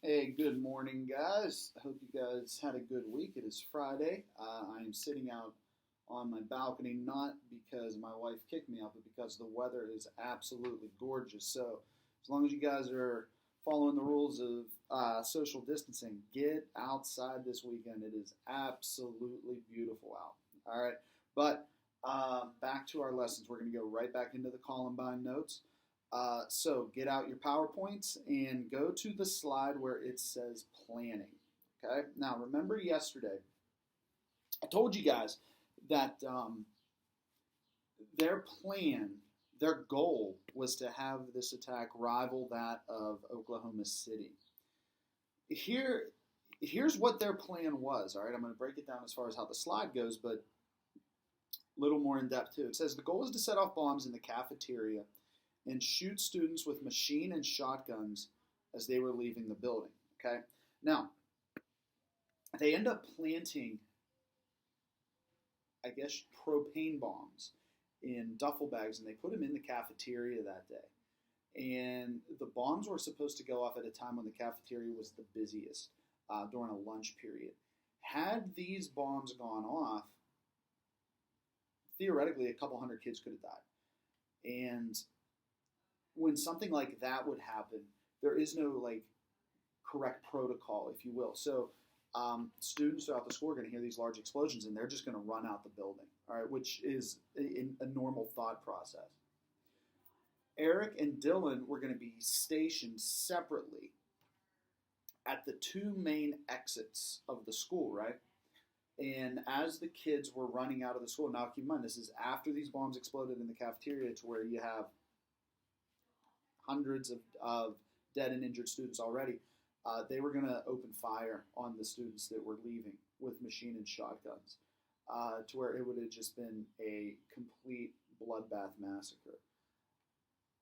Hey, good morning, guys. I hope you guys had a good week. It is Friday. I am sitting out on my balcony, not because my wife kicked me out, but because the weather is absolutely gorgeous. So, as long as you guys are following the rules of social distancing, get outside this weekend. It is absolutely beautiful out. All right. But back to our lessons. We're going to go right back into the Columbine notes. So get out your PowerPoints and go to the slide where it says planning. Okay. Now remember yesterday, I told you guys that their plan, their goal was to have this attack rival that of Oklahoma City. Here's what their plan was. All right, I'm going to break it down as far as how the slide goes, but a little more in depth too. It says the goal is to set off bombs in the cafeteria and shoot students with machine and shotguns as they were leaving the building. Okay? Now, they end up planting, I guess, propane bombs in duffel bags, and they put them in the cafeteria that day. And the bombs were supposed to go off at a time when the cafeteria was the busiest during a lunch period. Had these bombs gone off, theoretically, a couple hundred kids could have died. And when something like that would happen, there is no correct protocol, if you will. So students throughout the school are going to hear these large explosions, and they're just going to run out the building. All right, which is a normal thought process. Eric and Dylan were going to be stationed separately at the two main exits of the school, right? And as the kids were running out of the school, now keep in mind, this is after these bombs exploded in the cafeteria to where you have hundreds of dead and injured students already. They were going to open fire on the students that were leaving with machine and shotguns to where it would have just been a complete bloodbath massacre.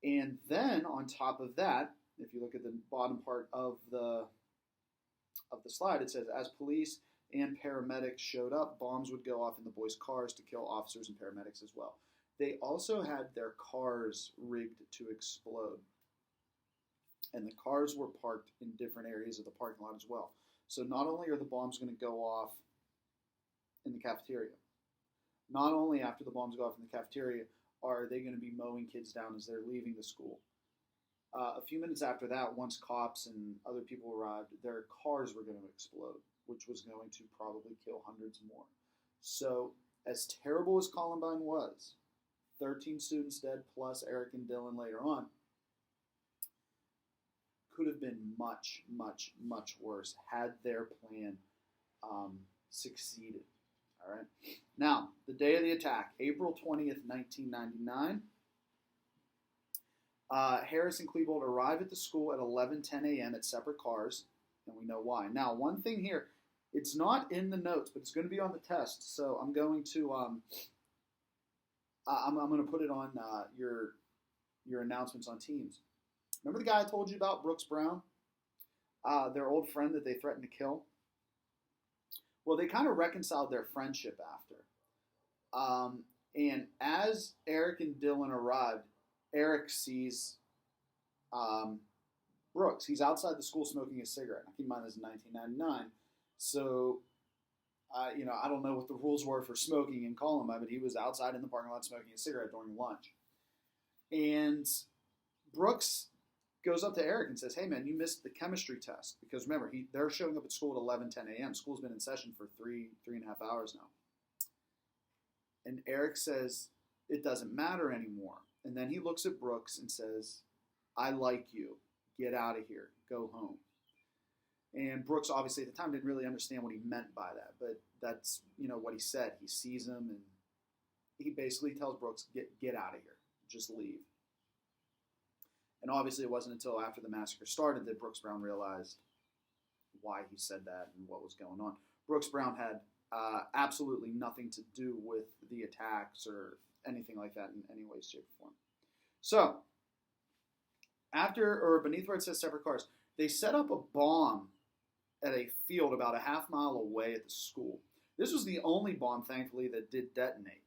And then on top of that, if you look at the bottom part of the slide, it says, as police and paramedics showed up, bombs would go off in the boys' cars to kill officers and paramedics as well. They also had their cars rigged to explode. And the cars were parked in different areas of the parking lot as well. So not only are the bombs going to go off in the cafeteria, not only after the bombs go off in the cafeteria are they going to be mowing kids down as they're leaving the school. A few minutes after that, once cops and other people arrived, their cars were going to explode, which was going to probably kill hundreds more. So as terrible as Columbine was, 13 students dead plus Eric and Dylan later on, could have been much, much, much worse had their plan succeeded. All right. Now, the day of the attack, April 20th, 1999. Harris and Klebold arrive at the school at 11:10 a.m. at separate cars, and we know why. Now, one thing here, it's not in the notes, but it's going to be on the test. So I'm going to I'm going to put it on your announcements on Teams. Remember the guy I told you about, Brooks Brown? Their old friend that they threatened to kill? Well, they kind of reconciled their friendship after. And as Eric and Dylan arrived, Eric sees Brooks. He's outside the school smoking a cigarette. Now, keep in mind, this is 1999. So, I don't know what the rules were for smoking in Columbine, but he was outside in the parking lot smoking a cigarette during lunch. And Brooks goes up to Eric and says, hey, man, you missed the chemistry test. Because remember, they're showing up at school at 11:10 a.m. School's been in session for three and a half hours now. And Eric says, it doesn't matter anymore. And then he looks at Brooks and says, I like you. Get out of here. Go home. And Brooks, obviously, at the time didn't really understand what he meant by that. But that's, what he said. He sees him, and he basically tells Brooks, get out of here. Just leave. And obviously it wasn't until after the massacre started that Brooks Brown realized why he said that and what was going on. Brooks Brown had absolutely nothing to do with the attacks or anything like that in any way, shape, or form. So, beneath where it says separate cars, they set up a bomb at a field about a half mile away at the school. This was the only bomb, thankfully, that did detonate.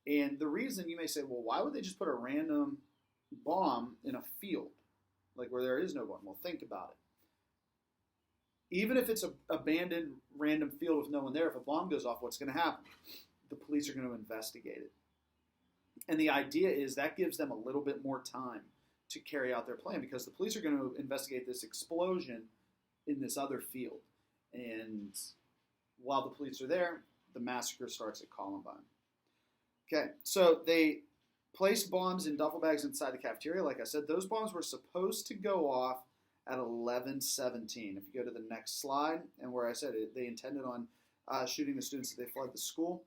And the reason, you may say, well, why would they just put a random bomb in a field, like where there is no bomb? Well, think about it. Even if it's an abandoned random field with no one there, if a bomb goes off, what's going to happen? The police are going to investigate it. And the idea is that gives them a little bit more time to carry out their plan, because the police are going to investigate this explosion in this other field. And while the police are there, the massacre starts at Columbine. Okay, so they placed bombs in duffel bags inside the cafeteria. Like I said, those bombs were supposed to go off at 11:17. If you go to the next slide, and where I said it, they intended on shooting the students that they fled the school.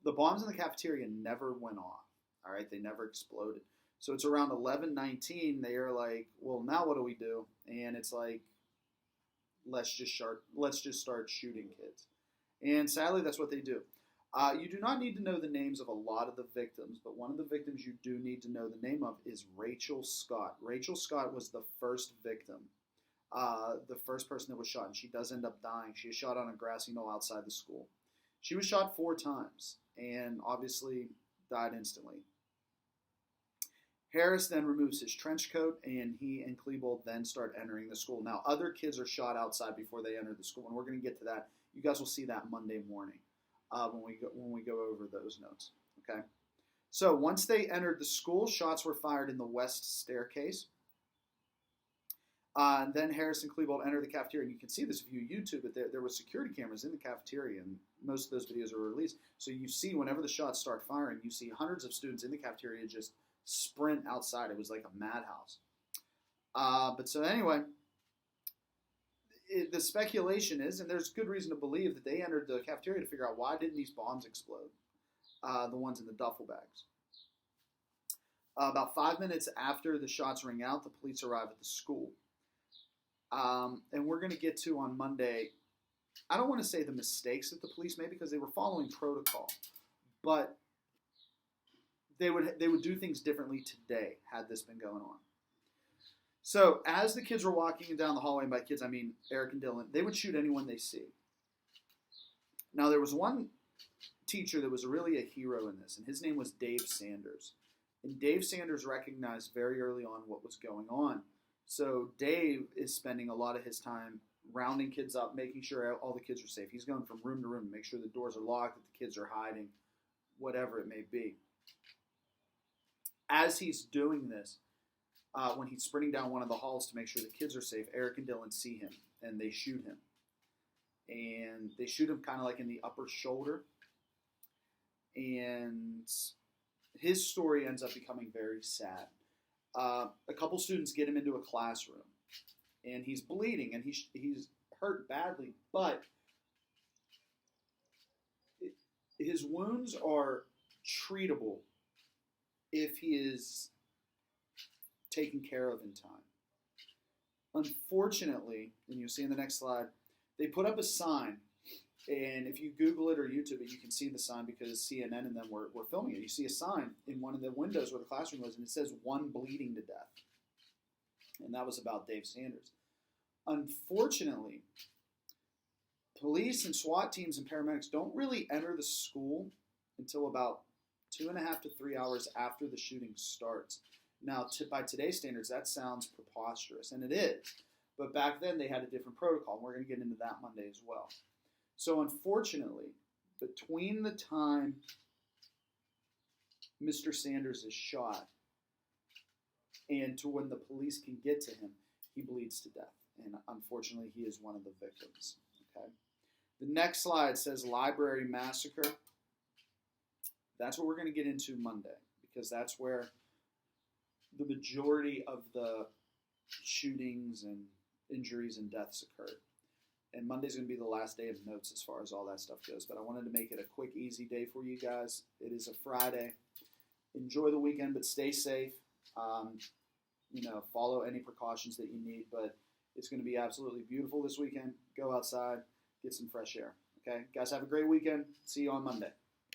The bombs in the cafeteria never went off. All right, they never exploded. So it's around 11:19. They are like, well, now what do we do? And it's like, let's just start shooting kids. And sadly, that's what they do. You do not need to know the names of a lot of the victims, but one of the victims you do need to know the name of is Rachel Scott. Rachel Scott was the first victim, the first person that was shot, and she does end up dying. She was shot on a grassy knoll outside the school. She was shot 4 times and obviously died instantly. Harris then removes his trench coat, and he and Klebold then start entering the school. Now, other kids are shot outside before they enter the school, and we're going to get to that. You guys will see that Monday morning when we go over those notes. Okay. So once they entered the school, shots were fired in the west staircase. And then Harris and Klebold enter the cafeteria, and you can see this if you YouTube it. There was security cameras in the cafeteria, and most of those videos are released. So you see, whenever the shots start firing, you see hundreds of students in the cafeteria just sprint outside. It was like a madhouse. But so anyway, the speculation is, and there's good reason to believe, that they entered the cafeteria to figure out why didn't these bombs explode, the ones in the duffel bags. About 5 minutes after the shots ring out, the police arrive at the school. And we're going to get to on Monday, I don't want to say the mistakes that the police made, because they were following protocol, but they would do things differently today had this been going on. So as the kids were walking down the hallway, and by kids I mean Eric and Dylan, they would shoot anyone they see. Now there was one teacher that was really a hero in this, and his name was Dave Sanders. And Dave Sanders recognized very early on what was going on. So Dave is spending a lot of his time rounding kids up, making sure all the kids are safe. He's going from room to room to make sure the doors are locked, that the kids are hiding, whatever it may be. As he's doing this, when he's sprinting down one of the halls to make sure the kids are safe, Eric and Dylan see him, and they shoot him. And they shoot him kind of like in the upper shoulder. And his story ends up becoming very sad. A couple students get him into a classroom, and he's bleeding, and he's hurt badly, but his wounds are treatable if he is taken care of in time. Unfortunately, and you'll see in the next slide, they put up a sign, and if you Google it or YouTube it, you can see the sign because CNN and them were filming it. You see a sign in one of the windows where the classroom was, and it says, "1 bleeding to death." And that was about Dave Sanders. Unfortunately, police and SWAT teams and paramedics don't really enter the school until about 2.5 to 3 hours after the shooting starts. Now, by today's standards, that sounds preposterous, and it is. But back then, they had a different protocol, and we're going to get into that Monday as well. So, unfortunately, between the time Mr. Sanders is shot and to when the police can get to him, he bleeds to death. And unfortunately, he is one of the victims. Okay. The next slide says library massacre. That's what we're going to get into Monday, because that's where the majority of the shootings and injuries and deaths occurred. And Monday's going to be the last day of notes as far as all that stuff goes. But I wanted to make it a quick, easy day for you guys. It is a Friday. Enjoy the weekend, but stay safe. Follow any precautions that you need. But it's going to be absolutely beautiful this weekend. Go outside, get some fresh air. Okay? Guys, have a great weekend. See you on Monday.